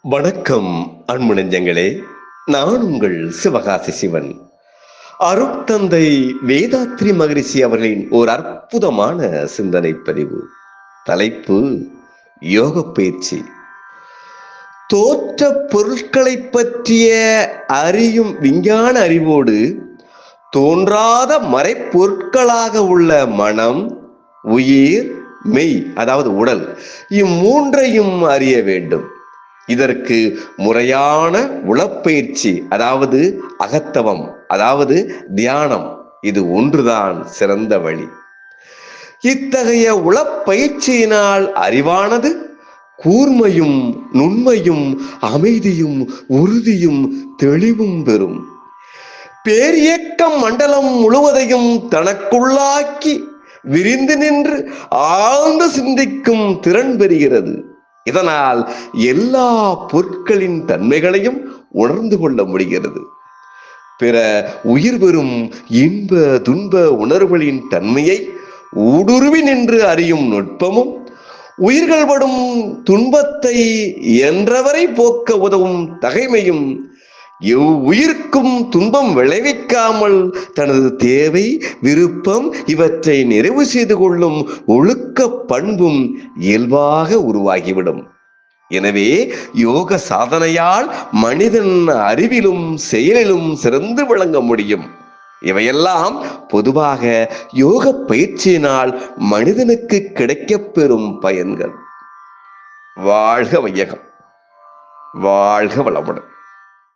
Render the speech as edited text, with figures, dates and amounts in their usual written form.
வணக்கம் அன்பு நெஞ்சங்களே. நான் உங்கள் சிவகாசி சிவன். அருட்தந்தை வேதாத்ரி மகரிஷி அவர்களின் ஒரு அற்புதமான சிந்தனை பதிவு. தலைப்பு: யோக பயிற்சி. தோற்ற பொருட்களை பற்றிய அறியும் விஞ்ஞான அறிவோடு தோன்றாத மறைப்பொருட்களாக உள்ள மனம், உயிர், மெய் அதாவது உடல், இம்மூன்றையும் அறிய வேண்டும். இதற்கு முறையான உளப்பயிற்சி அதாவது அகத்தவம் அதாவது தியானம், இது ஒன்றுதான் சிறந்த வழி. இத்தகைய உளப்பயிற்சியினால் அறிவானது கூர்மையும் நுண்மையும் அமைதியும் உறுதியும் தெளிவும் பெறும். பேரியக்க மண்டலம் முழுவதையும் தனக்குள்ளாக்கி விரிந்து நின்று ஆழ்ந்து சிந்திக்கும் திறன் பெறுகிறது. இதனால் எல்லா பொருட்களின் தன்மைகளையும் உணர்ந்து கொள்ள முடிகிறது. பிற உயிர் பெறும் இன்ப துன்ப உணர்வுகளின் தன்மையை ஊடுருவி நின்று அறியும் நுட்பமும், உயிர்கள் படும் துன்பத்தை என்றவரை போக்க உதவும் தகைமையும், உயிருக்கும் துன்பம் விளைவிக்காமல் தனது தேவை விருப்பம் இவற்றை நிறைவு செய்து கொள்ளும் ஒழுக்க பண்பும் இயல்பாக உருவாகிவிடும். எனவே யோக சாதனையால் மனிதன் அறிவிலும் செயலிலும் சிறந்து விளங்க முடியும். இவையெல்லாம் பொதுவாக யோக பயிற்சியினால் மனிதனுக்கு கிடைக்கப் பெறும் பயன்கள். வாழ்க வையகம், வாழ்க வளமுடன்.